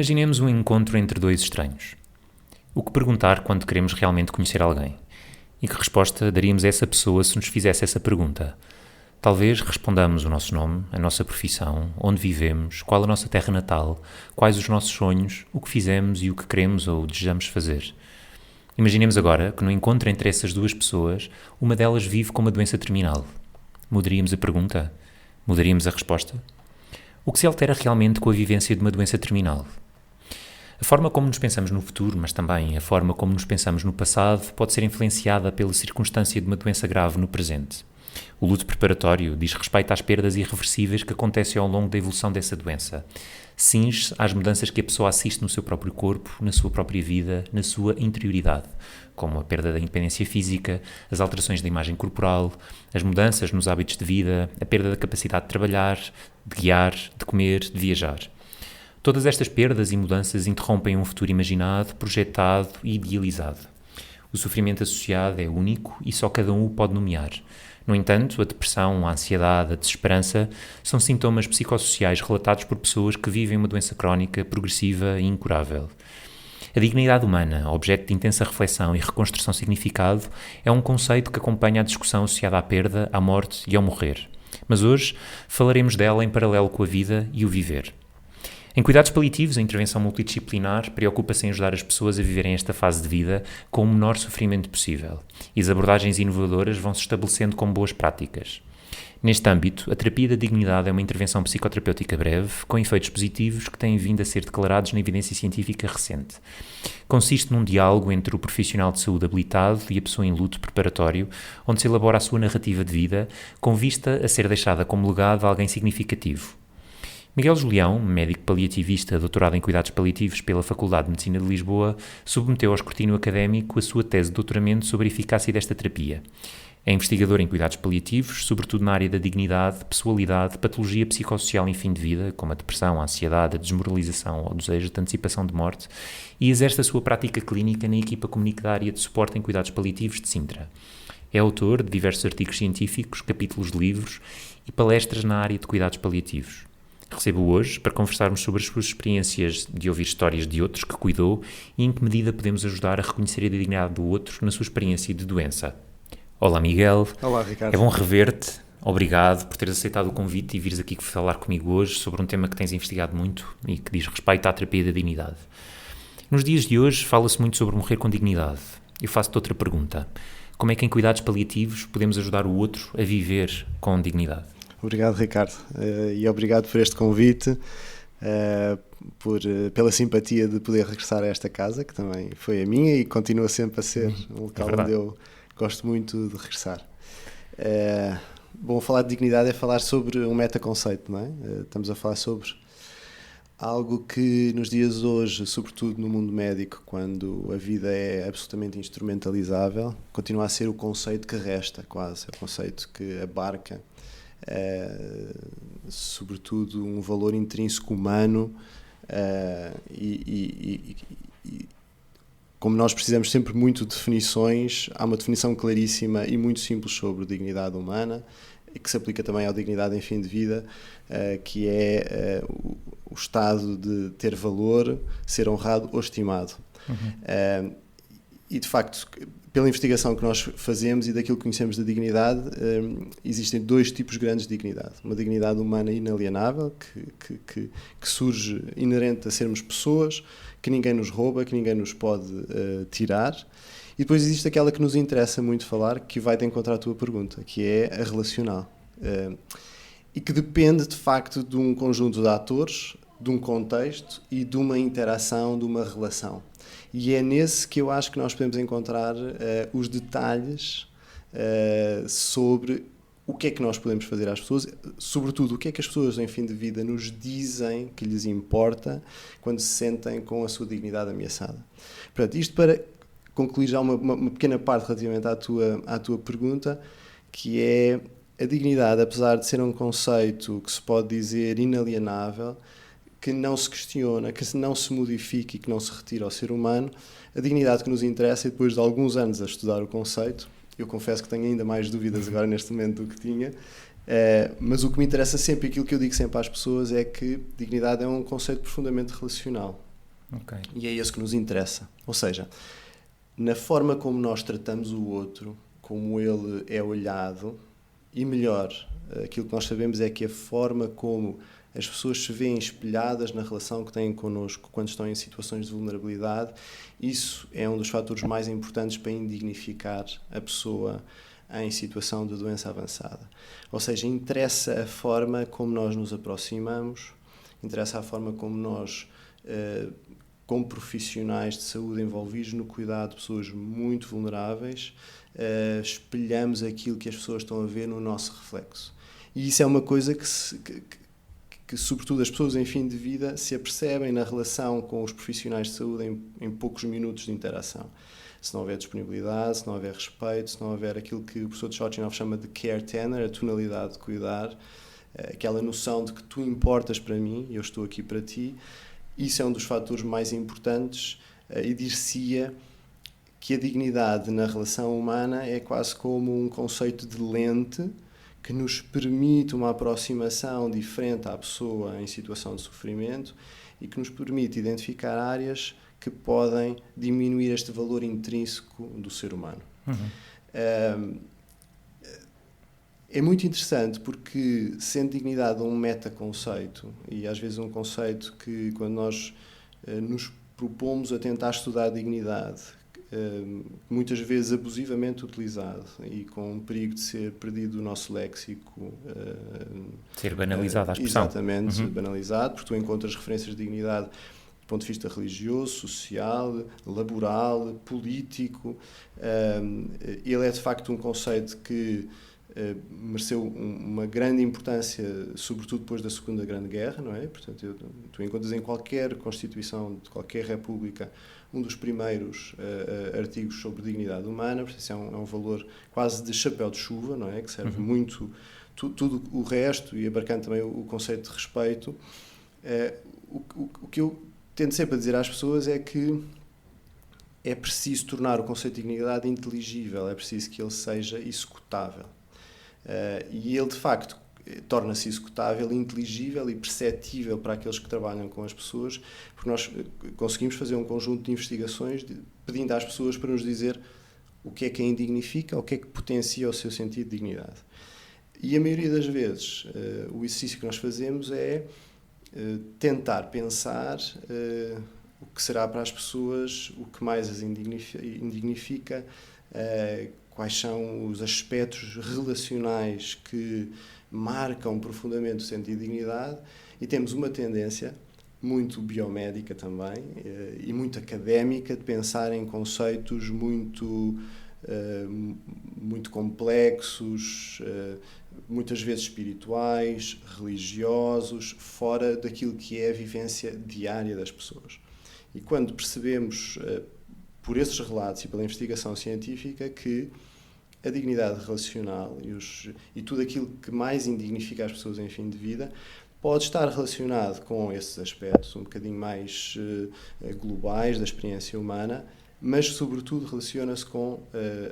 Imaginemos um encontro entre dois estranhos. O que perguntar quando queremos realmente conhecer alguém? E que resposta daríamos a essa pessoa se nos fizesse essa pergunta? Talvez respondamos o nosso nome, a nossa profissão, onde vivemos, qual a nossa terra natal, quais os nossos sonhos, o que fizemos e o que queremos ou desejamos fazer. Imaginemos agora que no encontro entre essas duas pessoas, uma delas vive com uma doença terminal. Mudaríamos a pergunta? Mudaríamos a resposta? O que se altera realmente com a vivência de uma doença terminal? A forma como nos pensamos no futuro, mas também a forma como nos pensamos no passado, pode ser influenciada pela circunstância de uma doença grave no presente. O luto preparatório diz respeito às perdas irreversíveis que acontecem ao longo da evolução dessa doença. Cinge-se às mudanças que a pessoa assiste no seu próprio corpo, na sua própria vida, na sua interioridade, como a perda da independência física, as alterações da imagem corporal, as mudanças nos hábitos de vida, a perda da capacidade de trabalhar, de guiar, de comer, de viajar. Todas estas perdas e mudanças interrompem um futuro imaginado, projetado e idealizado. O sofrimento associado é único e só cada um o pode nomear. No entanto, a depressão, a ansiedade, a desesperança são sintomas psicossociais relatados por pessoas que vivem uma doença crónica, progressiva e incurável. A dignidade humana, objeto de intensa reflexão e reconstrução de significado, é um conceito que acompanha a discussão associada à perda, à morte e ao morrer. Mas hoje falaremos dela em paralelo com a vida e o viver. Em cuidados paliativos, a intervenção multidisciplinar preocupa-se em ajudar as pessoas a viverem esta fase de vida com o menor sofrimento possível, e as abordagens inovadoras vão se estabelecendo como boas práticas. Neste âmbito, a terapia da dignidade é uma intervenção psicoterapêutica breve, com efeitos positivos que têm vindo a ser declarados na evidência científica recente. Consiste num diálogo entre o profissional de saúde habilitado e a pessoa em luto preparatório, onde se elabora a sua narrativa de vida, com vista a ser deixada como legado a alguém significativo. Miguel Julião, médico paliativista doutorado em cuidados paliativos pela Faculdade de Medicina de Lisboa, submeteu ao escrutínio académico a sua tese de doutoramento sobre a eficácia desta terapia. É investigador em cuidados paliativos, sobretudo na área da dignidade, pessoalidade, patologia psicossocial em fim de vida, como a depressão, a ansiedade, a desmoralização ou o desejo de antecipação de morte, e exerce a sua prática clínica na equipa comunitária de suporte em cuidados paliativos de Sintra. É autor de diversos artigos científicos, capítulos de livros e palestras na área de cuidados paliativos. Recebo-o hoje para conversarmos sobre as suas experiências de ouvir histórias de outros que cuidou e em que medida podemos ajudar a reconhecer a dignidade do outro na sua experiência de doença. Olá, Miguel. Olá, Ricardo. É bom rever-te. Obrigado por teres aceitado o convite e vires aqui falar comigo hoje sobre um tema que tens investigado muito e que diz respeito à terapia da dignidade. Nos dias de hoje fala-se muito sobre morrer com dignidade. Eu faço-te outra pergunta. Como é que em cuidados paliativos podemos ajudar o outro a viver com dignidade? Obrigado, Ricardo, e obrigado por este convite, pela simpatia de poder regressar a esta casa, que também foi a minha e continua sempre a ser um local onde eu gosto muito de regressar. Bom, falar de dignidade é falar sobre um metaconceito, não é? Estamos a falar sobre algo que nos dias de hoje, sobretudo no mundo médico, quando a vida é absolutamente instrumentalizável, continua a ser o conceito que resta, quase, é o conceito que abarca sobretudo um valor intrínseco humano e como nós precisamos sempre muito de definições, há uma definição claríssima e muito simples sobre dignidade humana e que se aplica também à dignidade em fim de vida, que é o estado de ter valor, ser honrado ou estimado. E de facto, pela investigação que nós fazemos e daquilo que conhecemos da dignidade, existem dois tipos grandes de dignidade. Uma dignidade humana inalienável, que surge inerente a sermos pessoas, que ninguém nos rouba, que ninguém nos pode tirar. E depois existe aquela que nos interessa muito falar, que vai de encontro à tua pergunta, que é a relacional. E que depende, de facto, de um conjunto de atores, de um contexto e de uma interação, de uma relação. E é nesse que eu acho que nós podemos encontrar os detalhes sobre o que é que nós podemos fazer às pessoas, sobretudo o que é que as pessoas em fim de vida nos dizem que lhes importa quando se sentem com a sua dignidade ameaçada. Portanto, isto para concluir já uma pequena parte relativamente à tua pergunta, que é a dignidade, apesar de ser um conceito que se pode dizer inalienável, que não se questiona, que não se modifica e que não se retira ao ser humano, a dignidade que nos interessa, e depois de alguns anos a estudar o conceito, eu confesso que tenho ainda mais dúvidas agora neste momento do que tinha, Mas o que me interessa sempre, aquilo que eu digo sempre às pessoas, é que dignidade é um conceito profundamente relacional. Ok. E é esse que nos interessa. Ou seja, na forma como nós tratamos o outro, como ele é olhado, e melhor, aquilo que nós sabemos é que a forma como as pessoas se veem espelhadas na relação que têm connosco quando estão em situações de vulnerabilidade, isso é um dos fatores mais importantes para indignificar a pessoa em situação de doença avançada. Ou seja, interessa a forma como nós nos aproximamos, interessa a forma como nós, como profissionais de saúde envolvidos no cuidado de pessoas muito vulneráveis, espelhamos aquilo que as pessoas estão a ver no nosso reflexo. E isso é uma coisa que sobretudo as pessoas em fim de vida se apercebem na relação com os profissionais de saúde em poucos minutos de interação. Se não houver disponibilidade, se não houver respeito, se não houver aquilo que o professor Chochinov chama de care tenor, a tonalidade de cuidar, aquela noção de que tu importas para mim, eu estou aqui para ti, isso é um dos fatores mais importantes, e dir-se-ia que a dignidade na relação humana é quase como um conceito de lente que nos permite uma aproximação diferente à pessoa em situação de sofrimento e que nos permite identificar áreas que podem diminuir este valor intrínseco do ser humano. É muito interessante porque, sendo dignidade um metaconceito, e às vezes um conceito que, quando nós nos propomos a tentar estudar a dignidade, muitas vezes abusivamente utilizado e com o perigo de ser perdido do nosso léxico. Ser banalizado a expressão. Exatamente, banalizado, porque tu encontras referências de dignidade do ponto de vista religioso, social, laboral, político. Ele é de facto um conceito que mereceu uma grande importância, sobretudo depois da Segunda Grande Guerra, não é? Portanto, tu encontras em qualquer Constituição de qualquer república um dos primeiros artigos sobre dignidade humana. Portanto, isso é um valor quase de chapéu de chuva, não é? Que serve muito tudo o resto, e abarcando também o conceito de respeito. O que eu tento sempre a dizer às pessoas é que é preciso tornar o conceito de dignidade inteligível, é preciso que ele seja executável. E ele, de facto, torna-se executável, inteligível e perceptível para aqueles que trabalham com as pessoas, porque nós conseguimos fazer um conjunto de investigações pedindo às pessoas para nos dizer o que é que a indignifica, o que é que potencia o seu sentido de dignidade. E a maioria das vezes o exercício que nós fazemos é tentar pensar o que será para as pessoas o que mais as indignifica, quais são os aspectos relacionais que marcam profundamente o sentido de dignidade, e temos uma tendência muito biomédica também e muito académica de pensar em conceitos muito complexos, muitas vezes espirituais, religiosos, fora daquilo que é a vivência diária das pessoas. E quando percebemos, por esses relatos e pela investigação científica, que a dignidade relacional e tudo aquilo que mais indignifica as pessoas em fim de vida pode estar relacionado com esses aspectos um bocadinho mais globais da experiência humana, mas sobretudo relaciona-se com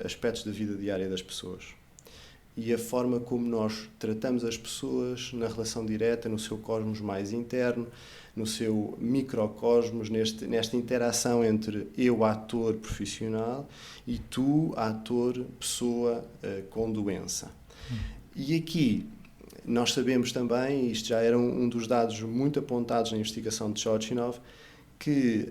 aspectos da vida diária das pessoas. E a forma como nós tratamos as pessoas na relação direta, no seu cosmos mais interno, no seu microcosmos, nesta interação entre eu, ator profissional, e tu, ator, pessoa com doença. E aqui nós sabemos também, e isto já era um dos dados muito apontados na investigação de Chochinov, que,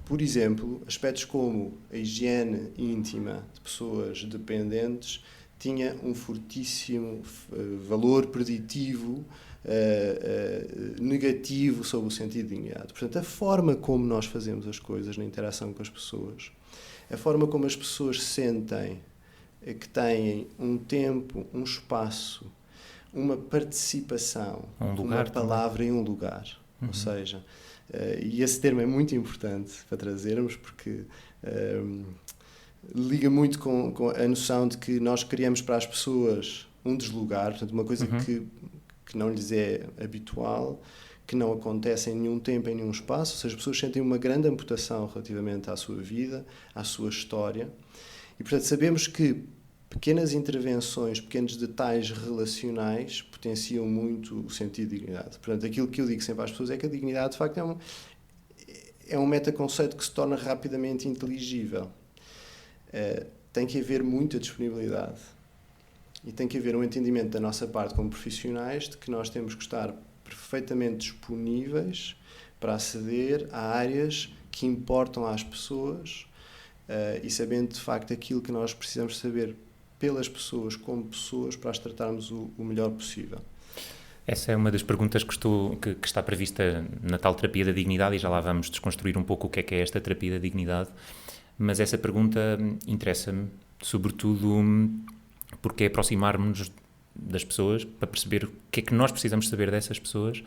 por exemplo, aspectos como a higiene íntima de pessoas dependentes tinha um fortíssimo valor preditivo negativo sobre o sentido de dignidade. Portanto, a forma como nós fazemos as coisas na interação com as pessoas, a forma como as pessoas sentem que têm um tempo, um espaço, uma participação, uma palavra e um lugar. Ou seja, e esse termo é muito importante para trazermos, porque liga muito com a noção de que nós criamos para as pessoas um deslugar, portanto, uma coisa que não lhes é habitual, que não acontece em nenhum tempo, em nenhum espaço. Ou seja, as pessoas sentem uma grande amputação relativamente à sua vida, à sua história. E, portanto, sabemos que pequenas intervenções, pequenos detalhes relacionais potenciam muito o sentido de dignidade. Portanto, aquilo que eu digo sempre às pessoas é que a dignidade, de facto, é um metaconceito que se torna rapidamente inteligível. Tem que haver muita disponibilidade e tem que haver um entendimento da nossa parte como profissionais de que nós temos que estar perfeitamente disponíveis para aceder a áreas que importam às pessoas, e sabendo de facto aquilo que nós precisamos saber pelas pessoas como pessoas para as tratarmos o melhor possível. Essa é uma das perguntas que está prevista na tal terapia da dignidade, e já lá vamos desconstruir um pouco o que é esta terapia da dignidade, mas essa pergunta interessa-me, sobretudo porque é aproximarmos-nos das pessoas para perceber o que é que nós precisamos saber dessas pessoas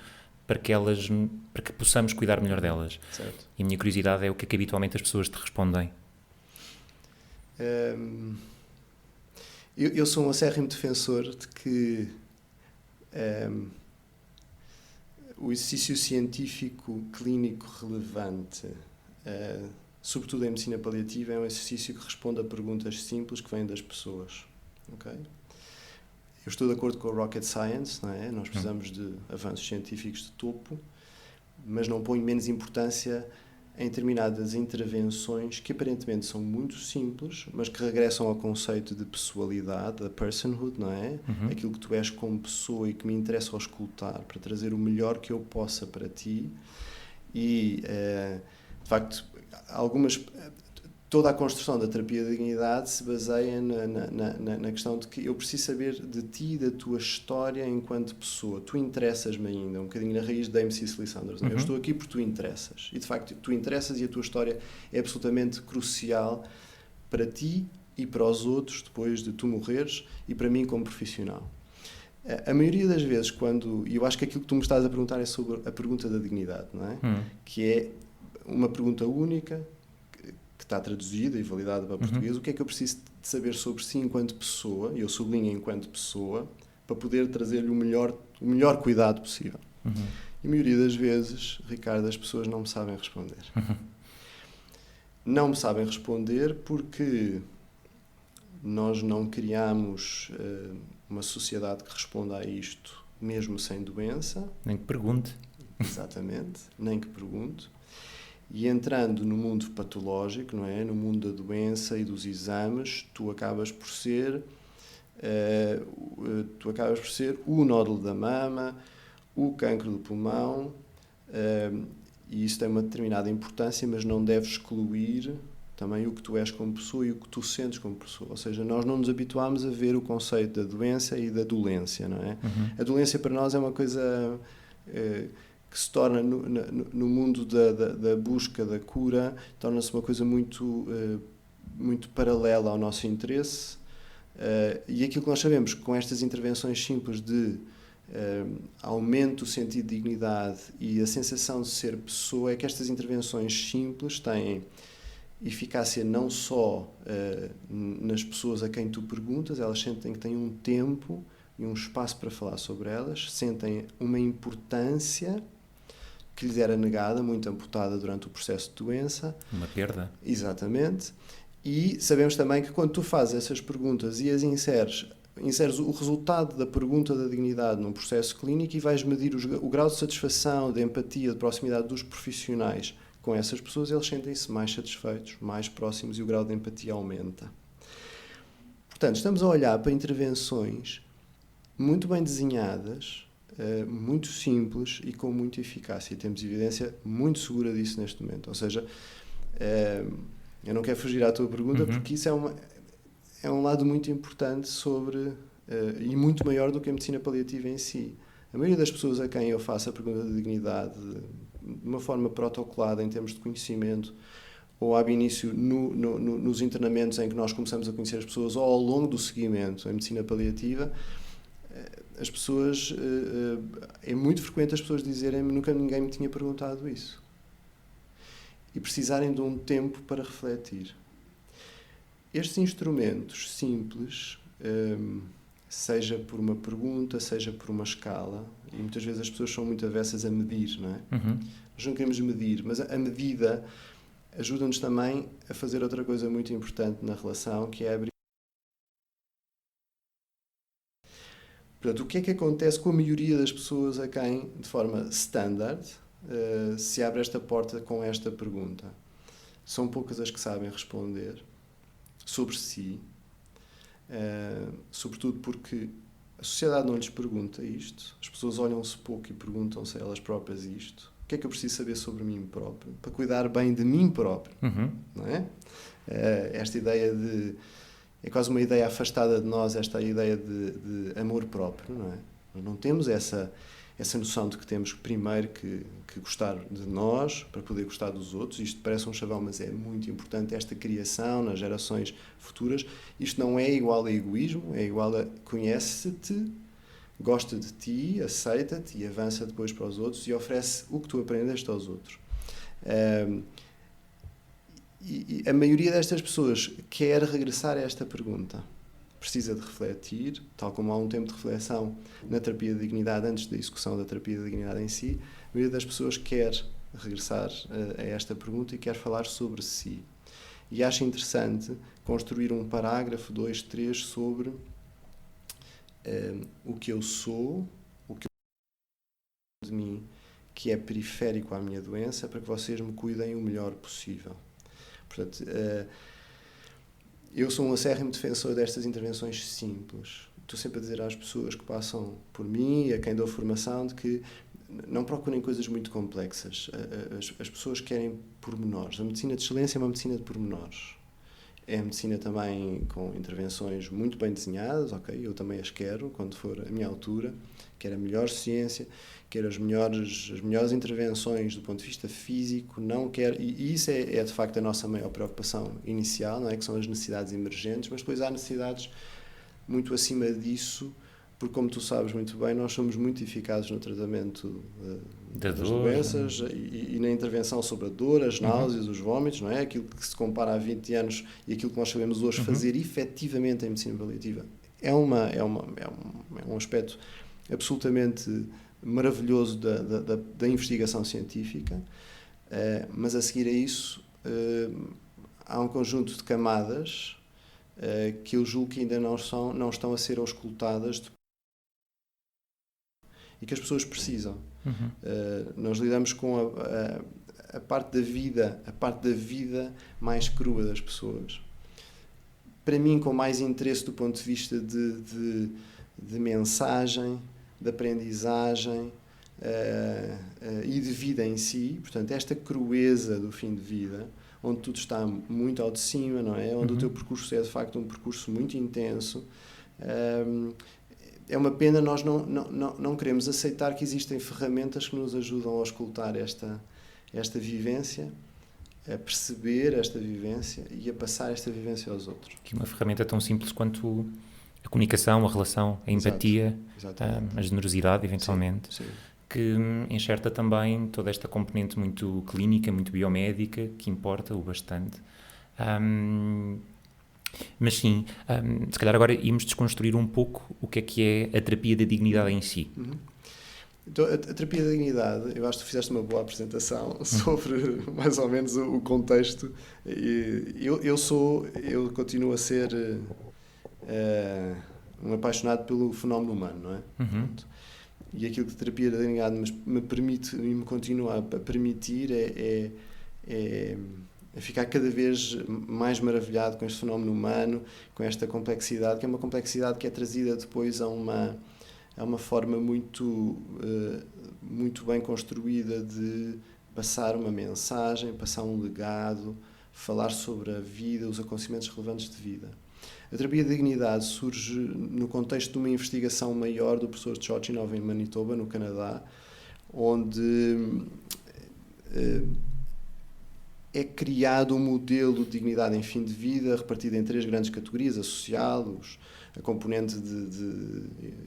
para que possamos cuidar melhor delas. Certo. E a minha curiosidade é o que é que habitualmente as pessoas te respondem. Eu sou um acérrimo defensor de que o exercício científico clínico relevante, sobretudo em medicina paliativa, é um exercício que responde a perguntas simples que vêm das pessoas. Okay? Eu estou de acordo com a rocket science, não é? Nós precisamos de avanços científicos de topo, mas não ponho menos importância em determinadas intervenções que aparentemente são muito simples, mas que regressam ao conceito de pessoalidade, da personhood, não é? Aquilo que tu és como pessoa e que me interessa auscultar para trazer o melhor que eu possa para ti. E, de facto, toda a construção da terapia da dignidade se baseia na questão de que eu preciso saber de ti e da tua história enquanto pessoa. Tu interessas-me ainda, um bocadinho na raiz de MC Cecily Saunders. Eu estou aqui porque tu interessas. E, de facto, tu interessas e a tua história é absolutamente crucial para ti e para os outros depois de tu morreres e para mim como profissional. A maioria das vezes, e eu acho que aquilo que tu me estás a perguntar é sobre a pergunta da dignidade, não é? Que é uma pergunta única, que está traduzida e validada para português. O que é que eu preciso de saber sobre si enquanto pessoa, e eu sublinho enquanto pessoa, para poder trazer-lhe o melhor cuidado possível. E a maioria das vezes, Ricardo, as pessoas não me sabem responder. Não me sabem responder porque nós não criamos uma sociedade que responda a isto mesmo sem doença. Nem que pergunte. Exatamente, nem que pergunte. E entrando no mundo patológico, não é? No mundo da doença e dos exames, tu acabas por ser o nódulo da mama, o cancro do pulmão, e isso tem uma determinada importância, mas não deve excluir também o que tu és como pessoa e o que tu sentes como pessoa. Ou seja, nós não nos habituámos a ver o conceito da doença e da dolência, não é? A dolência para nós é uma coisa que se torna no mundo da busca da cura, torna-se uma coisa muito paralela ao nosso interesse, e aquilo que nós sabemos com estas intervenções simples de aumento do sentido de dignidade e a sensação de ser pessoa, é que estas intervenções simples têm eficácia não só nas pessoas a quem tu perguntas, elas sentem que têm um tempo e um espaço para falar sobre elas, sentem uma importância que lhes era negada, muito amputada durante o processo de doença. Uma perda. Exatamente. E sabemos também que quando tu fazes essas perguntas e as inseres o resultado da pergunta da dignidade num processo clínico e vais medir o grau de satisfação, de empatia, de proximidade dos profissionais com essas pessoas, eles sentem-se mais satisfeitos, mais próximos e o grau de empatia aumenta. Portanto, estamos a olhar para intervenções muito bem desenhadas, muito simples e com muita eficácia. E temos evidência muito segura disso neste momento. Ou seja, eu não quero fugir à tua pergunta, porque isso é um lado muito importante sobre, e muito maior do que a medicina paliativa em si. A maioria das pessoas a quem eu faço a pergunta de dignidade, de uma forma protocolada em termos de conhecimento, ou ab início nos internamentos em que nós começamos a conhecer as pessoas, ou ao longo do seguimento em medicina paliativa, as pessoas, é muito frequente as pessoas dizerem-me: nunca ninguém me tinha perguntado isso. E precisarem de um tempo para refletir. Estes instrumentos simples, seja por uma pergunta, seja por uma escala, e muitas vezes as pessoas são muito avessas a medir, não é? Nós não queremos medir, mas a medida ajuda-nos também a fazer outra coisa muito importante na relação, que é abrir. Portanto, o que é que acontece com a maioria das pessoas a quem, de forma standard, se abre esta porta com esta pergunta. São poucas as que sabem responder sobre si, sobretudo porque a sociedade não lhes pergunta isto, as pessoas olham-se pouco e perguntam-se a elas próprias isto. O que é que eu preciso saber sobre mim próprio para cuidar bem de mim próprio? Não é? Esta ideia de... É quase uma ideia afastada de nós, esta ideia de amor próprio, não é? Nós não temos essa noção de que temos primeiro que gostar de nós para poder gostar dos outros. Isto parece um chavão, mas é muito importante esta criação nas gerações futuras. Isto não é igual a egoísmo, é igual a conhece-te, gosta de ti, aceita-te e avança depois para os outros e oferece o que tu aprendeste aos outros. E a maioria destas pessoas quer regressar a esta pergunta. Precisa de refletir, tal como há um tempo de reflexão na terapia de dignidade antes da execução da terapia de dignidade em si. A maioria das pessoas quer regressar a esta pergunta e quer falar sobre si. E acho interessante construir um parágrafo, 2, 3, sobre o que eu sou, o que eu de mim, que é periférico à minha doença, para que vocês me cuidem o melhor possível. Portanto, eu sou um acérrimo defensor destas intervenções simples. Estou sempre a dizer às pessoas que passam por mim e a quem dou formação de que não procurem coisas muito complexas. As pessoas querem pormenores. A medicina de excelência é uma medicina de pormenores. É a medicina também com intervenções muito bem desenhadas, ok? Eu também as quero, quando for a minha altura. Quero a melhor ciência, quero as melhores intervenções do ponto de vista físico, não quero... E isso é de facto a nossa maior preocupação inicial, não é? Que são as necessidades emergentes, mas depois há necessidades muito acima disso, porque, como tu sabes muito bem, nós somos muito eficazes no tratamento das doenças e na intervenção sobre a dor, as náuseas, os vômitos, não é? Aquilo que se compara a 20 anos e aquilo que nós sabemos hoje fazer efetivamente em medicina paliativa é um aspecto absolutamente maravilhoso da investigação científica, mas a seguir a isso há um conjunto de camadas que eu julgo que ainda não estão a ser auscultadas e que as pessoas precisam. Nós lidamos com a parte da vida mais crua das pessoas. Para mim, com mais interesse do ponto de vista de mensagem, de aprendizagem e de vida em si. Portanto, esta crueza do fim de vida, onde tudo está muito ao de cima, não é? Onde o teu percurso é, de facto, um percurso muito intenso. É uma pena nós não queremos aceitar que existem ferramentas que nos ajudam a auscultar esta vivência, a perceber esta vivência e a passar esta vivência aos outros. Que uma ferramenta tão simples quanto a comunicação, a relação, a empatia, a generosidade, eventualmente, sim. Que enxerta também toda esta componente muito clínica, muito biomédica, que importa o bastante. Mas sim, se calhar agora íamos desconstruir um pouco o que é a terapia da dignidade em si. Então, a terapia da dignidade, eu acho que tu fizeste uma boa apresentação sobre mais ou menos o contexto. Eu continuo a ser um apaixonado pelo fenómeno humano, não é? E aquilo que a terapia da dignidade me permite e me continua a permitir é ficar cada vez mais maravilhado com este fenómeno humano, com esta complexidade, que é uma complexidade que é trazida depois a uma forma muito bem construída de passar uma mensagem, passar um legado, falar sobre a vida, os acontecimentos relevantes de vida. A terapia da dignidade surge no contexto de uma investigação maior do professor Chochinov em Manitoba, no Canadá, onde é criado um modelo de dignidade em fim de vida repartido em 3 grandes categorias: a social, a componente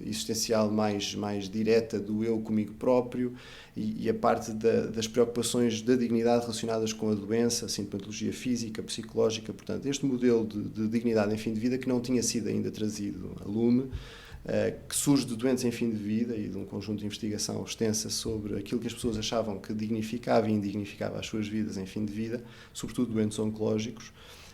existencial mais direta do eu comigo próprio e a parte das preocupações da dignidade relacionadas com a doença, a sintomatologia física, psicológica. Portanto, este modelo de dignidade em fim de vida que não tinha sido ainda trazido a lume, que surge de doentes em fim de vida e de um conjunto de investigação extensa sobre aquilo que as pessoas achavam que dignificava e indignificava as suas vidas em fim de vida, sobretudo doentes oncológicos.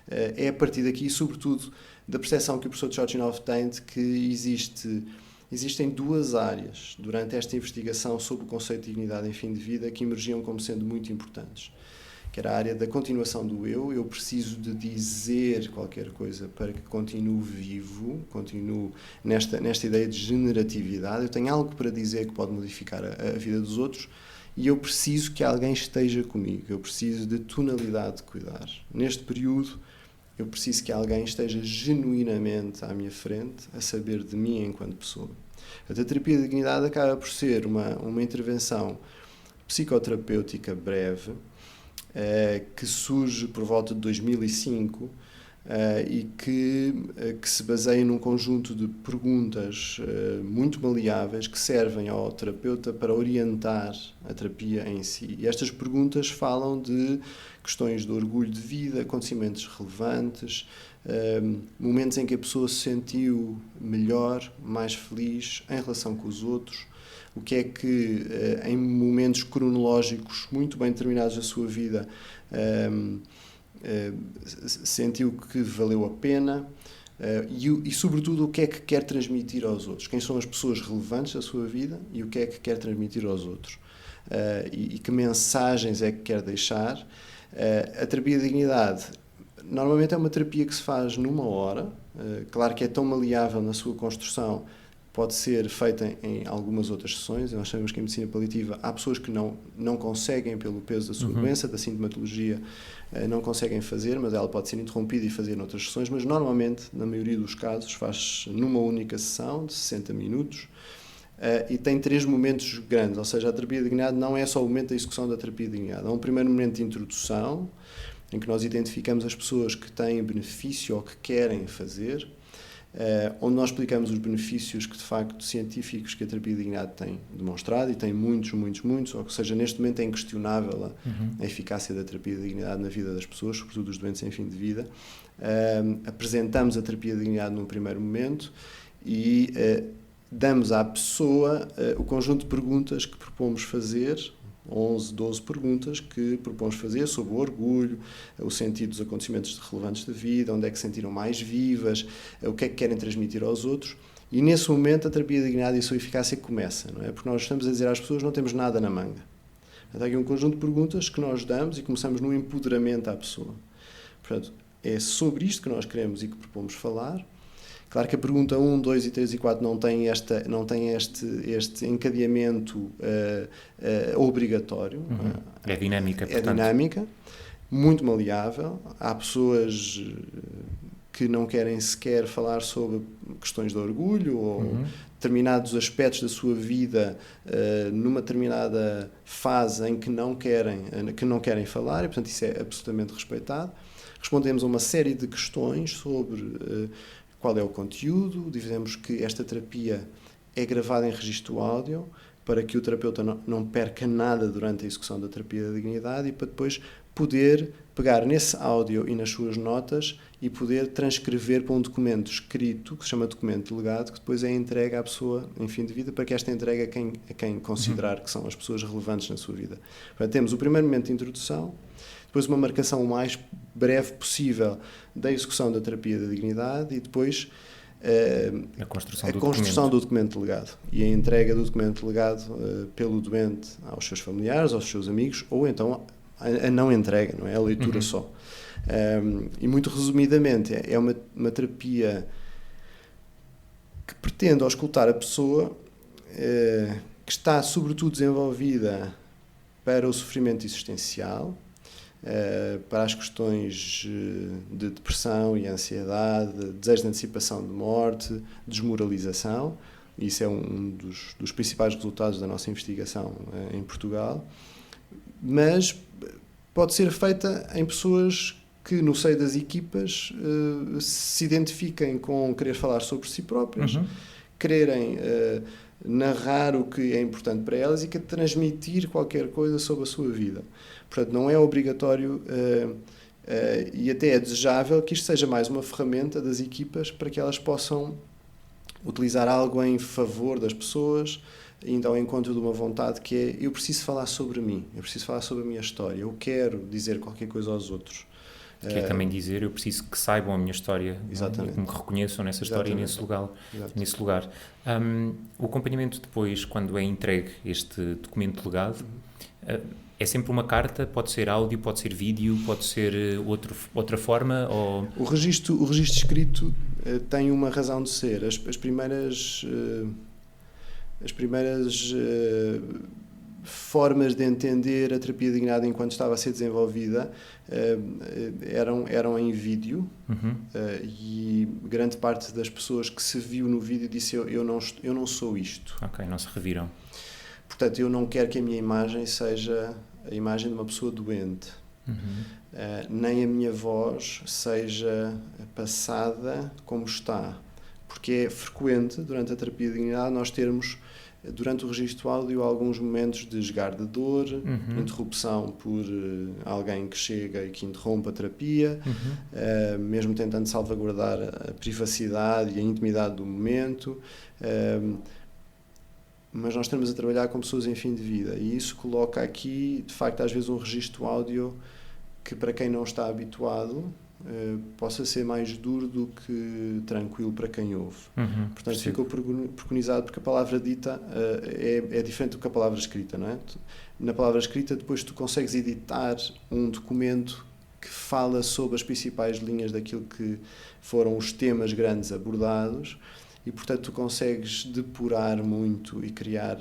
É a partir daqui, sobretudo, da percepção que o professor Chochinov tem de que existe existem duas áreas durante esta investigação sobre o conceito de dignidade em fim de vida que emergiam como sendo muito importantes, que era a área da continuação do eu preciso de dizer qualquer coisa para que continue vivo, continue nesta ideia de generatividade, eu tenho algo para dizer que pode modificar a vida dos outros, e eu preciso que alguém esteja comigo, eu preciso de tonalidade de cuidar. Neste período, eu preciso que alguém esteja genuinamente à minha frente a saber de mim enquanto pessoa. A terapia de dignidade acaba por ser uma intervenção psicoterapêutica breve, que surge por volta de 2005 e que se baseia num conjunto de perguntas muito maleáveis que servem ao terapeuta para orientar a terapia em si. E estas perguntas falam de questões de orgulho de vida, acontecimentos relevantes, momentos em que a pessoa se sentiu melhor, mais feliz em relação com os outros, o que é que em momentos cronológicos muito bem determinados da sua vida sentiu que valeu a pena, e sobretudo o que é que quer transmitir aos outros, quem são as pessoas relevantes da sua vida e o que é que quer transmitir aos outros, e que mensagens é que quer deixar. A terapia de dignidade normalmente é uma terapia que se faz numa hora, claro que é tão maleável na sua construção, pode ser feita em algumas outras sessões. Nós sabemos que em medicina paliativa há pessoas que não conseguem, pelo peso da sua doença, da sintomatologia, não conseguem fazer, mas ela pode ser interrompida e fazer noutras sessões, mas normalmente, na maioria dos casos, faz numa única sessão de 60 minutos, e tem 3 momentos grandes, ou seja, a terapia de dignidade não é só o momento da execução da terapia de dignidade, há um primeiro momento de introdução, em que nós identificamos as pessoas que têm benefício ou que querem fazer, onde nós explicamos os benefícios que, de facto, científicos que a terapia de dignidade tem demonstrado, e tem muitos, ou seja, neste momento é inquestionável a eficácia da terapia de dignidade na vida das pessoas, sobretudo dos doentes em fim de vida. Apresentamos a terapia de dignidade num primeiro momento e damos à pessoa o conjunto de perguntas que propomos fazer, 11, 12 perguntas que propomos fazer sobre o orgulho, o sentido dos acontecimentos relevantes da vida, onde é que se sentiram mais vivas, o que é que querem transmitir aos outros, e nesse momento a terapia de dignidade e a sua eficácia começa, não é? Porque nós estamos a dizer às pessoas não temos nada na manga. Há aqui um conjunto de perguntas que nós damos e começamos no empoderamento à pessoa. Portanto, é sobre isto que nós queremos e que propomos falar. Claro que a pergunta 1, 2 e 3 e 4 não tem este encadeamento obrigatório. É dinâmica, portanto. É dinâmica, muito maleável. Há pessoas que não querem sequer falar sobre questões de orgulho ou determinados aspectos da sua vida numa determinada fase em que não querem falar, e portanto isso é absolutamente respeitado. Respondemos a uma série de questões sobre qual é o conteúdo, dizemos que esta terapia é gravada em registro áudio para que o terapeuta não perca nada durante a execução da terapia da dignidade, e para depois poder pegar nesse áudio e nas suas notas e poder transcrever para um documento escrito, que se chama documento delegado, que depois é entregue à pessoa em fim de vida, para que esta entregue a quem considerar que são as pessoas relevantes na sua vida. Portanto, temos o primeiro momento de introdução, depois uma marcação o mais breve possível da execução da terapia da dignidade e depois a construção do documento delegado e a entrega do documento delegado pelo doente aos seus familiares, aos seus amigos, ou então a não entrega, não é? A leitura só. E muito resumidamente, é uma terapia que pretende auscultar a pessoa, que está sobretudo desenvolvida para o sofrimento existencial, para as questões de depressão e ansiedade, desejo de antecipação de morte, desmoralização. Isso é um dos principais resultados da nossa investigação em Portugal, mas pode ser feita em pessoas que no seio das equipas se identifiquem com querer falar sobre si próprias, quererem narrar o que é importante para elas e que transmitir qualquer coisa sobre a sua vida. Portanto, não é obrigatório e até é desejável que isto seja mais uma ferramenta das equipas para que elas possam utilizar algo em favor das pessoas, indo ao encontro de uma vontade que é: eu preciso falar sobre mim, eu preciso falar sobre a minha história, eu quero dizer qualquer coisa aos outros. Que é também dizer, eu preciso que saibam a minha história, Exatamente. E que me reconheçam nessa história e nesse lugar. Nesse lugar. O acompanhamento depois, quando é entregue este documento legado, é sempre uma carta, pode ser áudio, pode ser vídeo, pode ser outra forma? Ou... O registro escrito tem uma razão de ser. As primeiras formas de entender a terapia de dignidade enquanto estava a ser desenvolvida eram em vídeo, e grande parte das pessoas que se viu no vídeo disse eu não sou isto. Ok, não se reviram. Portanto, eu não quero que a minha imagem seja a imagem de uma pessoa doente. Nem a minha voz seja passada como está. Porque é frequente, durante a terapia de dignidade, nós termos, durante o registro áudio, alguns momentos de esgar de dor, interrupção por alguém que chega e que interrompe a terapia, mesmo tentando salvaguardar a privacidade e a intimidade do momento. Mas nós estamos a trabalhar com pessoas em fim de vida e isso coloca aqui, de facto, às vezes um registro áudio que, para quem não está habituado, possa ser mais duro do que tranquilo para quem ouve. Portanto, ficou preconizado, porque a palavra dita é diferente do que a palavra escrita, não é? Na palavra escrita, depois tu consegues editar um documento que fala sobre as principais linhas daquilo que foram os temas grandes abordados, e portanto tu consegues depurar muito e criar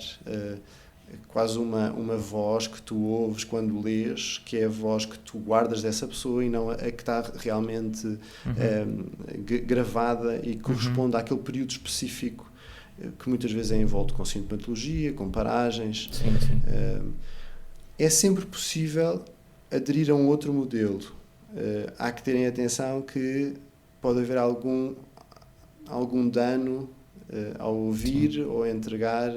quase uma voz que tu ouves quando lês, que é a voz que tu guardas dessa pessoa e não a que está realmente gravada e corresponde àquele período específico que muitas vezes é envolto com sintomatologia, com paragens. Sim. É sempre possível aderir a um outro modelo. Há que terem atenção que pode haver algum dano ao ouvir ou entregar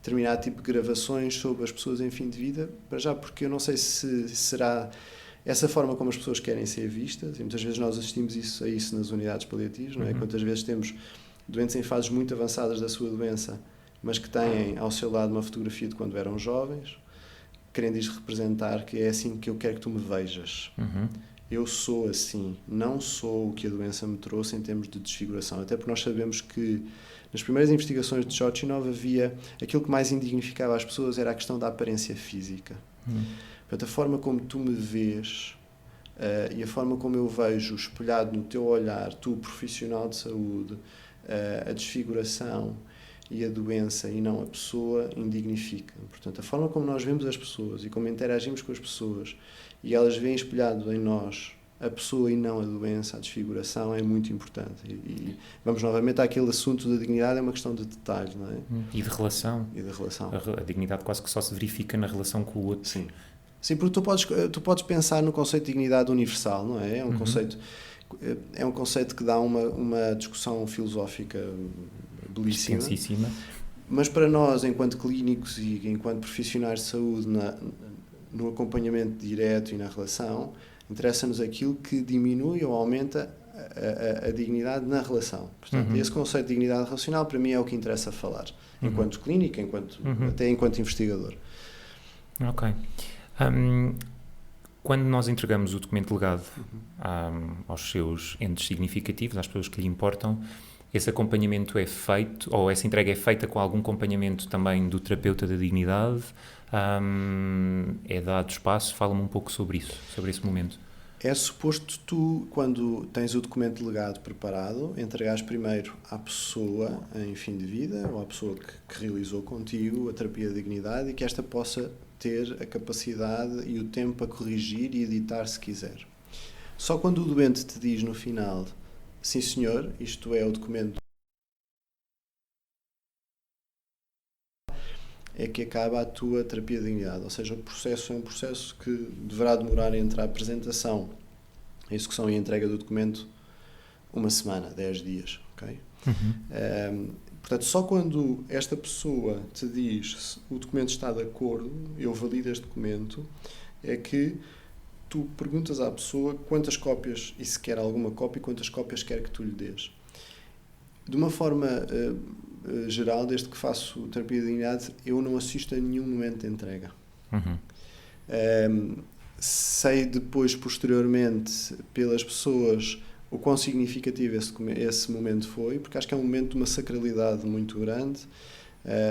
determinado tipo de gravações sobre as pessoas em fim de vida, para já, porque eu não sei se será essa forma como as pessoas querem ser vistas, e muitas vezes nós assistimos a isso nas unidades paliativas, não é? Quantas vezes temos doentes em fases muito avançadas da sua doença, mas que têm ao seu lado uma fotografia de quando eram jovens, querendo representar que é assim que eu quero que tu me vejas. Eu sou assim, não sou o que a doença me trouxe em termos de desfiguração. Até porque nós sabemos que nas primeiras investigações de Chochinov havia aquilo que mais indignificava as pessoas era a questão da aparência física. Portanto, a forma como tu me vês e a forma como eu vejo espelhado no teu olhar, tu profissional de saúde, a desfiguração e a doença e não a pessoa indignifica. Portanto, a forma como nós vemos as pessoas e como interagimos com as pessoas e elas veem espelhado em nós a pessoa e não a doença, a desfiguração, é muito importante. E vamos novamente àquele assunto da dignidade, é uma questão de detalhe, não é? E de relação. A dignidade quase que só se verifica na relação com o outro. Sim, porque tu podes pensar no conceito de dignidade universal, não é? É um conceito que dá uma discussão filosófica belíssima. Mas para nós, enquanto clínicos e enquanto profissionais de saúde, no acompanhamento direto e na relação, interessa-nos aquilo que diminui ou aumenta a dignidade na relação. Portanto, esse conceito de dignidade relacional, para mim, é o que interessa falar, enquanto clínico, até enquanto investigador. Ok. Quando nós entregamos o documento legado aos seus entes significativos, às pessoas que lhe importam, esse acompanhamento é feito, ou essa entrega é feita com algum acompanhamento também do terapeuta da dignidade? É dado espaço? Fala-me um pouco sobre isso, sobre esse momento. É suposto tu, quando tens o documento legado preparado, entregares primeiro à pessoa em fim de vida, ou à pessoa que realizou contigo a terapia da dignidade, e que esta possa ter a capacidade e o tempo para corrigir e editar se quiser. Só quando o doente te diz no final: sim senhor, isto é o documento, é que acaba a tua terapia de dignidade. Ou seja, o processo é um processo que deverá demorar entre a apresentação, a execução e a entrega do documento 1 semana, 10 dias. Okay? Portanto, só quando esta pessoa te diz o documento está de acordo, eu valido este documento, é que tu perguntas à pessoa quantas cópias, e se quer alguma cópia, quantas cópias quer que tu lhe dês. De uma forma geral, desde que faço terapia de dignidade, eu não assisto a nenhum momento de entrega. sei depois, posteriormente, pelas pessoas, o quão significativo esse momento foi, porque acho que é um momento de uma sacralidade muito grande,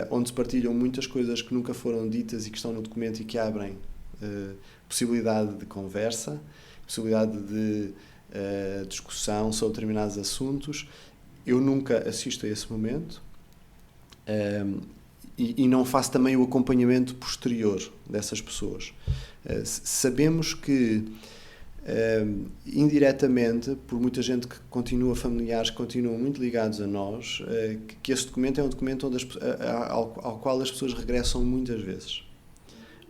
onde se partilham muitas coisas que nunca foram ditas e que estão no documento e que abrem possibilidade de conversa, possibilidade de discussão sobre determinados assuntos. Eu nunca assisto a esse momento, e não faço também o acompanhamento posterior dessas pessoas. Sabemos que, indiretamente, por muita gente que continua, familiares que continuam muito ligados a nós, que esse documento é um documento ao qual as pessoas regressam muitas vezes,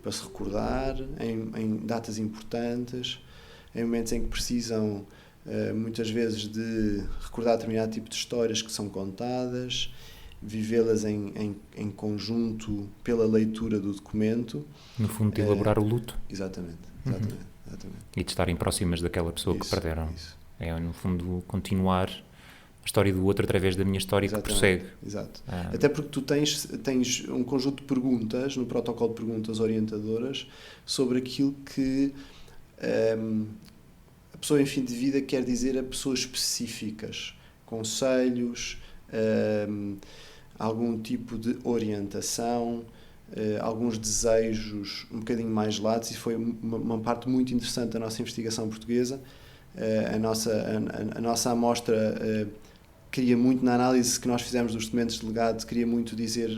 para se recordar em datas importantes, em momentos em que precisam, muitas vezes, de recordar determinado tipo de histórias que são contadas, vivê-las em conjunto pela leitura do documento. No fundo, de elaborar o luto. Exatamente. E de estarem próximas daquela pessoa que perderam. É, no fundo, continuar a história do outro através da minha história. Exatamente. Que prossegue. Exato. Até porque tu tens um conjunto de perguntas, no protocolo de perguntas orientadoras, sobre aquilo que a pessoa em fim de vida quer dizer a pessoas específicas, conselhos, algum tipo de orientação, alguns desejos um bocadinho mais latos, e foi uma parte muito interessante da nossa investigação portuguesa. A nossa amostra queria muito, na análise que nós fizemos dos documentos de legado, queria muito dizer,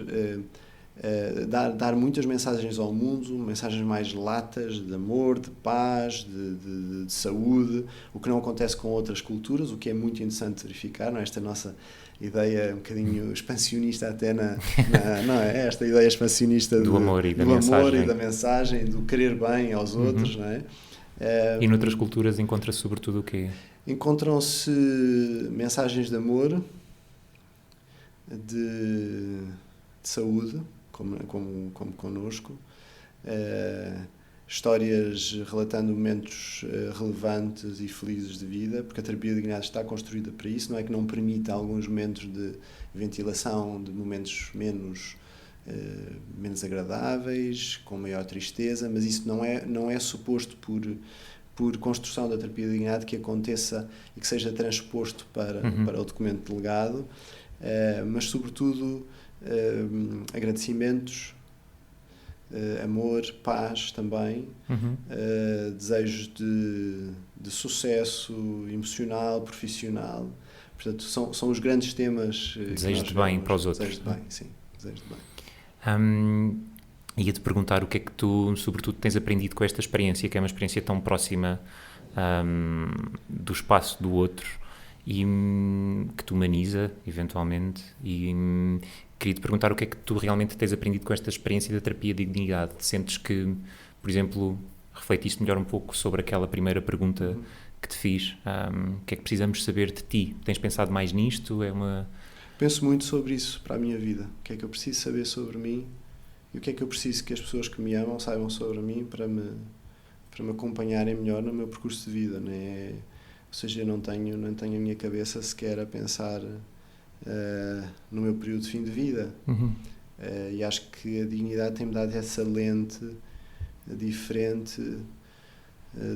dar muitas mensagens ao mundo, mensagens mais latas de amor, de paz, de saúde, o que não acontece com outras culturas, o que é muito interessante verificar, não é? Esta nossa ideia um bocadinho expansionista até não é? Esta ideia expansionista do amor e da mensagem, do querer bem aos outros, não é? E noutras culturas encontra-se sobretudo o quê? Encontram-se mensagens de amor, de saúde, como connosco, histórias relatando momentos relevantes e felizes de vida, porque a terapia de dignidade está construída para isso, não é que não permita alguns momentos de ventilação de momentos menos agradáveis, com maior tristeza, mas isso não é suposto por construção da terapia de dignidade que aconteça e que seja transposto para o documento de legado, mas sobretudo agradecimentos, amor, paz também, desejos de sucesso emocional, profissional. Portanto, são os grandes temas. Desejos de bem para os outros. Desejos de bem, sim. Desejos de bem. Ia-te perguntar o que é que tu, sobretudo, tens aprendido com esta experiência, que é uma experiência tão próxima do espaço do outro e que te humaniza, eventualmente, e queria-te perguntar o que é que tu realmente tens aprendido com esta experiência da terapia de dignidade. Sentes que, por exemplo, refletiste melhor um pouco sobre aquela primeira pergunta que te fiz? O que é que precisamos saber de ti? Tens pensado mais nisto? Penso muito sobre isso para a minha vida. O que é que eu preciso saber sobre mim e o que é que eu preciso que as pessoas que me amam saibam sobre mim para me acompanharem melhor no meu percurso de vida, né? Ou seja, eu não tenho a minha cabeça sequer a pensar no meu período de fim de vida. E acho que a dignidade tem-me dado essa lente diferente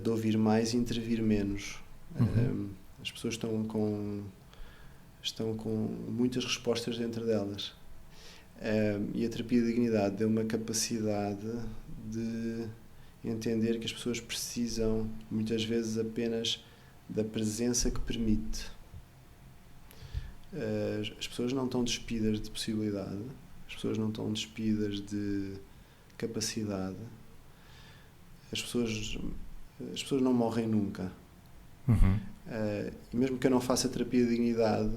de ouvir mais e intervir menos. As pessoas estão com muitas respostas dentro delas. E a terapia de dignidade deu uma capacidade de entender que as pessoas precisam, muitas vezes, apenas da presença que permite. As pessoas não estão despidas de possibilidade, as pessoas não estão despidas de capacidade, as pessoas não morrem nunca. E mesmo que eu não faça terapia de dignidade,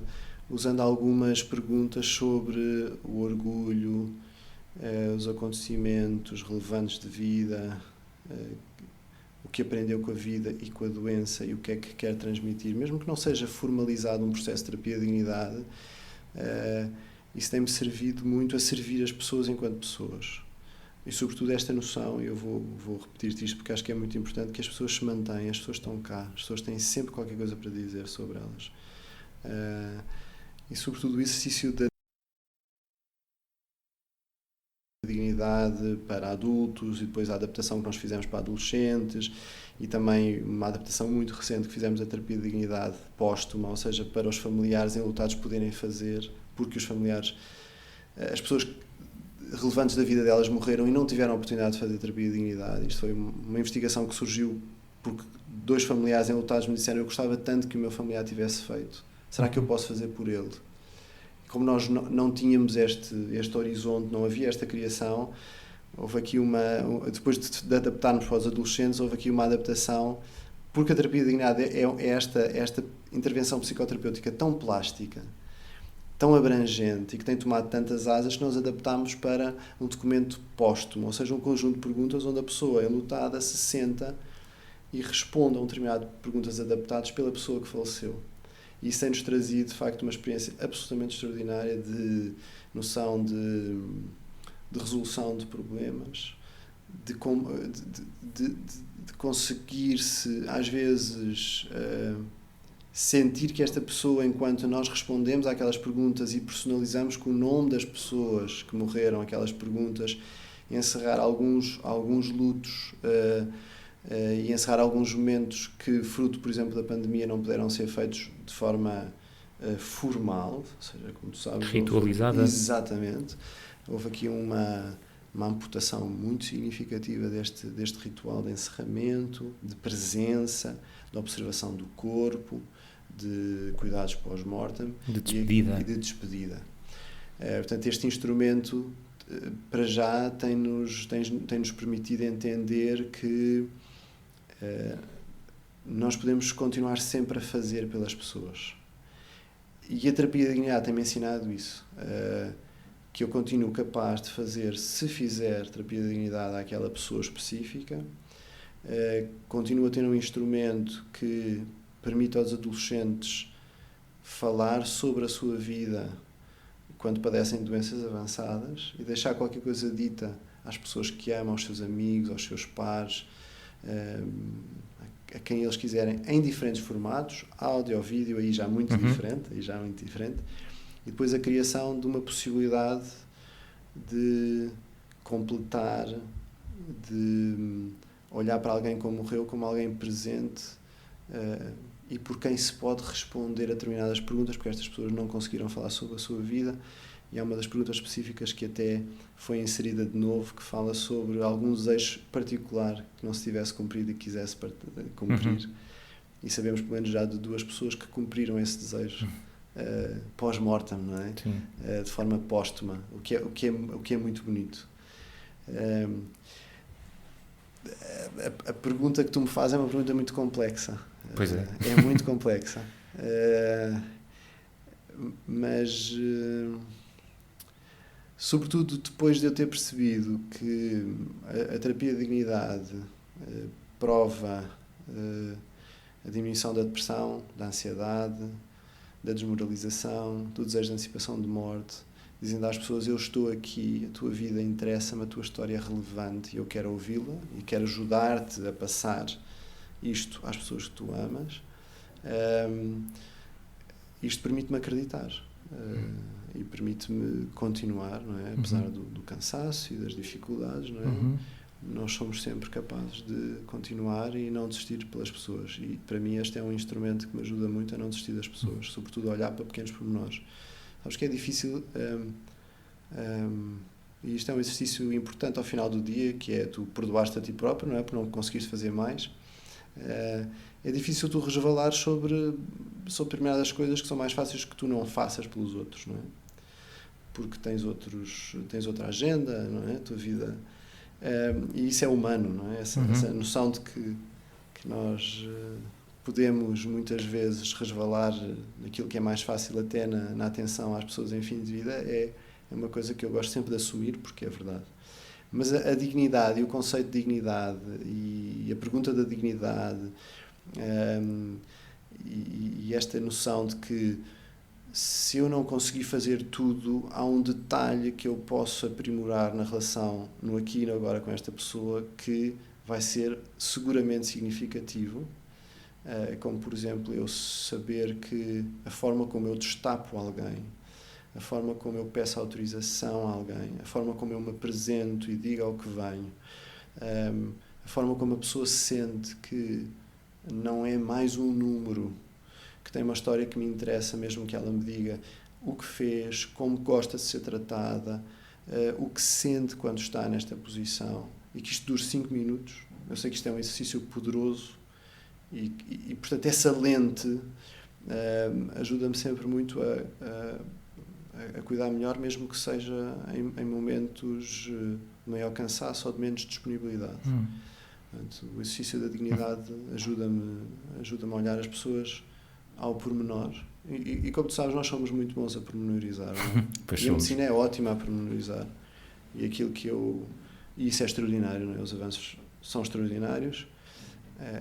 usando algumas perguntas sobre o orgulho, os acontecimentos relevantes de vida, o que aprendeu com a vida e com a doença e o que é que quer transmitir, mesmo que não seja formalizado um processo de terapia de dignidade, isso tem-me servido muito a servir as pessoas enquanto pessoas. E sobretudo esta noção, e eu vou repetir-te isto porque acho que é muito importante, que as pessoas se mantêm, as pessoas estão cá, as pessoas têm sempre qualquer coisa para dizer sobre elas. E sobretudo o exercício da dignidade dignidade para adultos e depois a adaptação que nós fizemos para adolescentes e também uma adaptação muito recente que fizemos da terapia de dignidade póstuma, ou seja, para os familiares enlutados poderem fazer, porque os familiares, as pessoas relevantes da vida delas morreram e não tiveram a oportunidade de fazer terapia de dignidade. Isto foi uma investigação que surgiu porque 2 familiares enlutados me disseram: eu gostava tanto que o meu familiar tivesse feito, será que eu posso fazer por ele? Como nós não tínhamos este horizonte, não havia esta criação, houve aqui depois de adaptarmos para os adolescentes, houve aqui uma adaptação, porque a terapia de dignidade é esta intervenção psicoterapêutica tão plástica, tão abrangente e que tem tomado tantas asas que nós adaptámos para um documento póstumo, ou seja, um conjunto de perguntas onde a pessoa enlutada se senta e responde a um determinado de perguntas adaptadas pela pessoa que faleceu. E isso tem-nos trazido, de facto, uma experiência absolutamente extraordinária de noção de resolução de problemas, de conseguir-se, às vezes, sentir que esta pessoa, enquanto nós respondemos àquelas perguntas e personalizamos com o nome das pessoas que morreram aquelas perguntas, encerrar alguns lutos e encerrar alguns momentos que, fruto, por exemplo, da pandemia, não puderam ser feitos de forma formal, ou seja, como tu sabes... Ritualizada. Exatamente. Houve aqui uma amputação muito significativa deste ritual de encerramento, de presença, de observação do corpo, de cuidados pós-mortem de despedida. E de despedida. Portanto, este instrumento, para já, tem-nos permitido entender que nós podemos continuar sempre a fazer pelas pessoas. E a terapia de dignidade tem-me ensinado isso, que eu continuo capaz de fazer, se fizer terapia de dignidade àquela pessoa específica, continuo a ter um instrumento que permite aos adolescentes falar sobre a sua vida quando padecem doenças avançadas e deixar qualquer coisa dita às pessoas que amam, aos seus amigos, aos seus pares, a quem eles quiserem, em diferentes formatos, áudio, vídeo, aí já muito diferente, e depois a criação de uma possibilidade de completar, de olhar para alguém como morreu como alguém presente e por quem se pode responder a determinadas perguntas, porque estas pessoas não conseguiram falar sobre a sua vida. E há uma das perguntas específicas que até foi inserida de novo, que fala sobre algum desejo particular que não se tivesse cumprido e que quisesse cumprir. E sabemos, pelo menos, já de 2 pessoas que cumpriram esse desejo pós-mortem, não é? De forma póstuma, o que é muito bonito. A pergunta que tu me fazes é uma pergunta muito complexa. Pois é. É muito complexa. Mas... sobretudo depois de eu ter percebido que a terapia de dignidade prova a diminuição da depressão, da ansiedade, da desmoralização, do desejo de antecipação de morte, dizendo às pessoas: eu estou aqui, a tua vida interessa-me, a tua história é relevante e eu quero ouvi-la e quero ajudar-te a passar isto às pessoas que tu amas. Isto permite-me acreditar. E permite-me continuar, não é? Apesar do cansaço e das dificuldades, não é? Nós somos sempre capazes de continuar e não desistir pelas pessoas, e para mim este é um instrumento que me ajuda muito a não desistir das pessoas, sobretudo a olhar para pequenos pormenores. Sabes que é difícil, e isto é um exercício importante ao final do dia, que é tu perdoaste a ti próprio, não é? Por não conseguires fazer mais. É difícil tu resvalar sobre determinadas coisas que são mais fáceis que tu não faças pelos outros, não é? Porque tens outra agenda, não é? A tua vida. E isso é humano, não é? Essa noção de que nós podemos muitas vezes resvalar naquilo que é mais fácil até na atenção às pessoas em fim de vida é uma coisa que eu gosto sempre de assumir, porque é verdade. Mas a dignidade e o conceito de dignidade e a pergunta da dignidade e esta noção de que se eu não conseguir fazer tudo, há um detalhe que eu posso aprimorar na relação, no aqui e no agora com esta pessoa, que vai ser seguramente significativo, como por exemplo eu saber que a forma como eu destapo alguém, a forma como eu peço autorização a alguém, a forma como eu me apresento e digo ao que venho, a forma como a pessoa se sente que não é mais um número, que tem uma história que me interessa, mesmo que ela me diga o que fez, como gosta de ser tratada, o que sente quando está nesta posição, e que isto dure 5 minutos. Eu sei que isto é um exercício poderoso e portanto, essa lente ajuda-me sempre muito a cuidar melhor, mesmo que seja em momentos de maior cansaço ou de menos disponibilidade. Portanto, o exercício da dignidade ajuda-me a olhar as pessoas ao pormenor. E como tu sabes, nós somos muito bons a pormenorizar. Não é? E a medicina é ótima a pormenorizar. E aquilo que e isso é extraordinário, não é? Os avanços são extraordinários.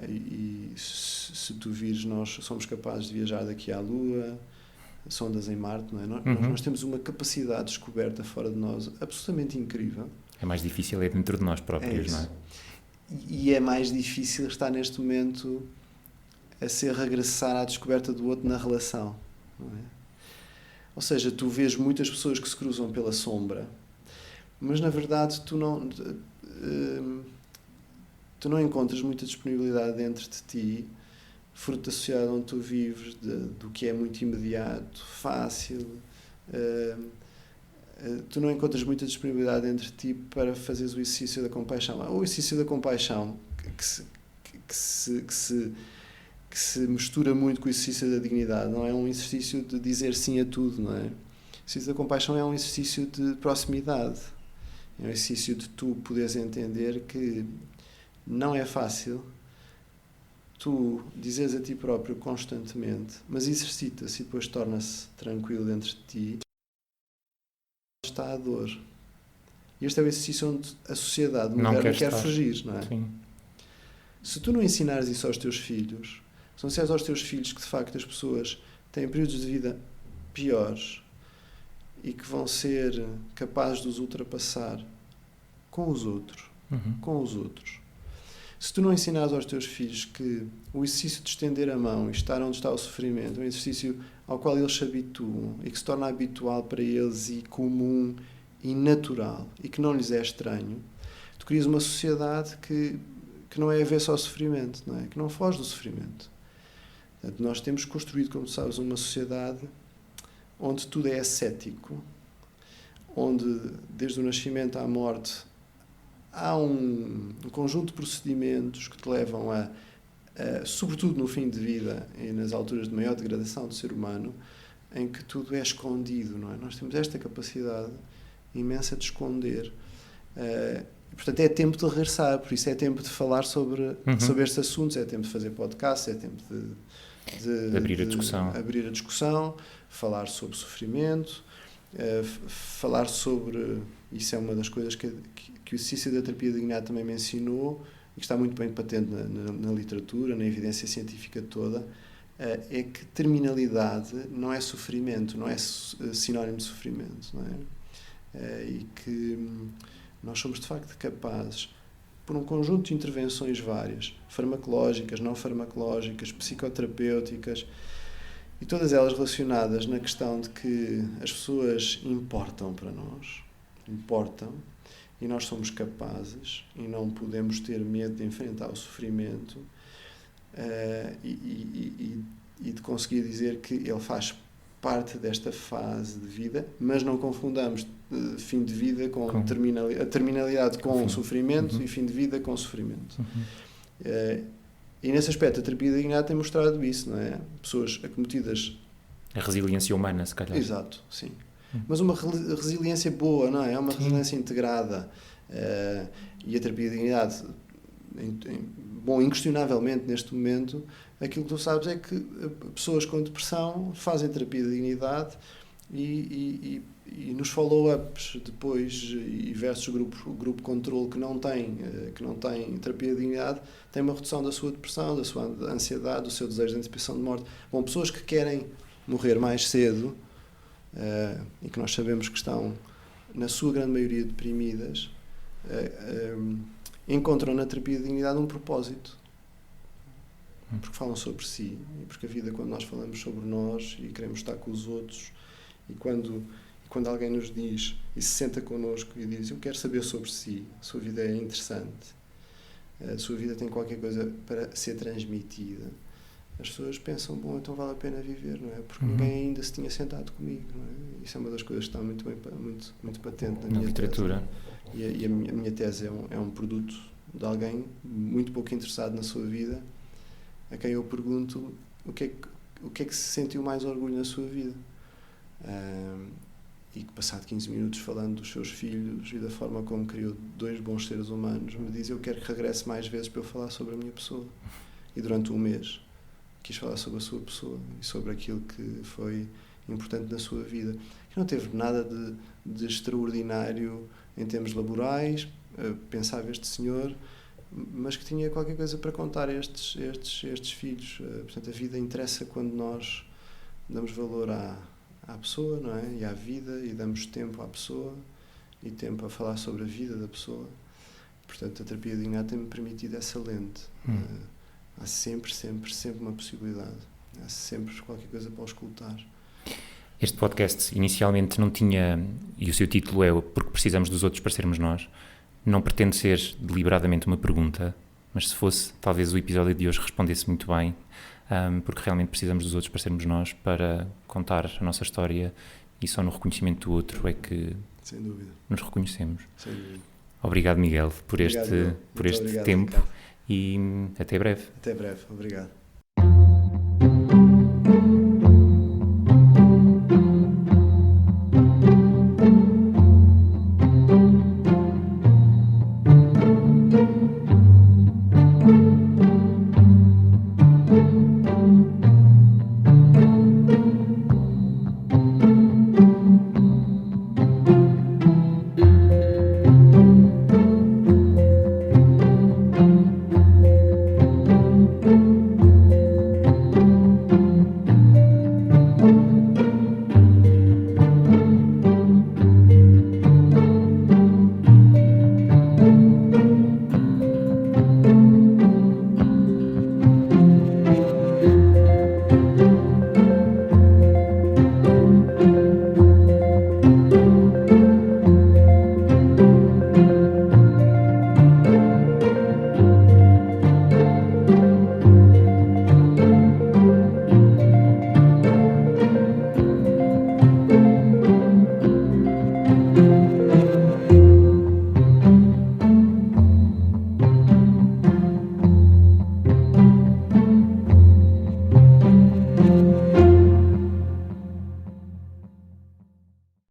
E se tu vires, nós somos capazes de viajar daqui à Lua, sondas em Marte, não é? Nós temos uma capacidade descoberta fora de nós absolutamente incrível. É mais difícil dentro de nós próprios, não é? E é mais difícil estar neste momento a ser regressar à descoberta do outro na relação, não é? Ou seja, tu vês muitas pessoas que se cruzam pela sombra, mas na verdade tu não encontras muita disponibilidade dentro de ti, fruto da sociedade onde tu vives, do que é muito imediato, fácil. Tu não encontras muita disponibilidade entre ti para fazeres o exercício da compaixão. O exercício da compaixão que se mistura muito com o exercício da dignidade, não é um exercício de dizer sim a tudo, não é? O exercício da compaixão é um exercício de proximidade, é um exercício de tu poderes entender que não é fácil tu dizeres a ti próprio constantemente, mas exercita-se e depois torna-se tranquilo dentro de ti. Está a dor. Este é o exercício onde a sociedade moderna quer fugir, não é? Sim. Se tu não ensinares isso aos teus filhos, se não disseres aos teus filhos que de facto as pessoas têm períodos de vida piores e que vão ser capazes de os ultrapassar com os outros, se tu não ensinares aos teus filhos que o exercício de estender a mão e estar onde está o sofrimento é um exercício ao qual eles se habituam e que se torna habitual para eles e comum e natural e que não lhes é estranho, tu crias uma sociedade que não é avessa ao sofrimento, não é? Que não foge do sofrimento. Portanto, nós temos construído, como sabes, uma sociedade onde tudo é ascético, onde desde o nascimento à morte há um conjunto de procedimentos que te levam sobretudo no fim de vida e nas alturas de maior degradação do ser humano, em que tudo é escondido, não é? Nós temos esta capacidade imensa de esconder. Portanto, é tempo de regressar, por isso é tempo de falar sobre estes assuntos, é tempo de fazer podcasts, é tempo de abrir a discussão, falar sobre sofrimento, falar sobre... Isso é uma das coisas que o exercício da terapia da dignidade também me ensinou e que está muito bem patente na literatura, na evidência científica toda, é que terminalidade não é sofrimento, não é sinónimo de sofrimento, não é? E que nós somos de facto capazes, por um conjunto de intervenções várias, farmacológicas, não farmacológicas, psicoterapêuticas, e todas elas relacionadas na questão de que as pessoas importam para nós, e nós somos capazes e não podemos ter medo de enfrentar o sofrimento e de conseguir dizer que ele faz parte desta fase de vida, mas não confundamos fim de vida com a terminalidade com o sofrimento e fim de vida com o sofrimento. E nesse aspecto a terapia da dignidade tem mostrado isso, não é? Pessoas acometidas... A resiliência humana, se calhar. Exato, sim. Mas uma resiliência boa, não é? É uma resiliência integrada. E a terapia de dignidade, inquestionavelmente neste momento, aquilo que tu sabes é que pessoas com depressão fazem terapia de dignidade e nos follow-ups depois e versus o grupo controle que não tem terapia de dignidade, tem uma redução da sua depressão, da sua ansiedade, do seu desejo de antecipação de morte. Bom, pessoas que querem morrer mais cedo e que nós sabemos que estão, na sua grande maioria, deprimidas, encontram na terapia de dignidade um propósito. Porque falam sobre si, e porque a vida, quando nós falamos sobre nós e queremos estar com os outros, e quando quando alguém nos diz e se senta connosco e diz: eu quero saber sobre si, a sua vida é interessante, a sua vida tem qualquer coisa para ser transmitida, as pessoas pensam: bom, então vale a pena viver, não é? Porque ninguém ainda se tinha sentado comigo, não é? Isso é uma das coisas que está muito patente na minha literatura. Tese. E a minha tese é um produto de alguém muito pouco interessado na sua vida, a quem eu pergunto o que é que se sentiu mais orgulho na sua vida. E que, passado 15 minutos falando dos seus filhos e da forma como criou 2 bons seres humanos, me diz: eu quero que regresse mais vezes para eu falar sobre a minha pessoa. E durante um mês quis falar sobre a sua pessoa e sobre aquilo que foi importante na sua vida, que não teve nada de extraordinário em termos laborais, pensava este senhor, mas que tinha qualquer coisa para contar a estes filhos. Portanto, a vida interessa quando nós damos valor à pessoa, não é? E à vida, e damos tempo à pessoa e tempo a falar sobre a vida da pessoa. Portanto, a terapia de dignidade tem-me permitido essa lente. Há sempre uma possibilidade. Há sempre qualquer coisa para escutar. Este podcast inicialmente não tinha, e o seu título é Porque Precisamos dos Outros para Sermos Nós, não pretende ser deliberadamente uma pergunta, mas se fosse, talvez o episódio de hoje respondesse muito bem, porque realmente precisamos dos outros para sermos nós, para contar a nossa história, e só no reconhecimento do outro é que sem dúvida nos reconhecemos. Sem dúvida. Obrigado, Miguel, por este tempo, Ricardo. E até breve. Até breve, obrigado.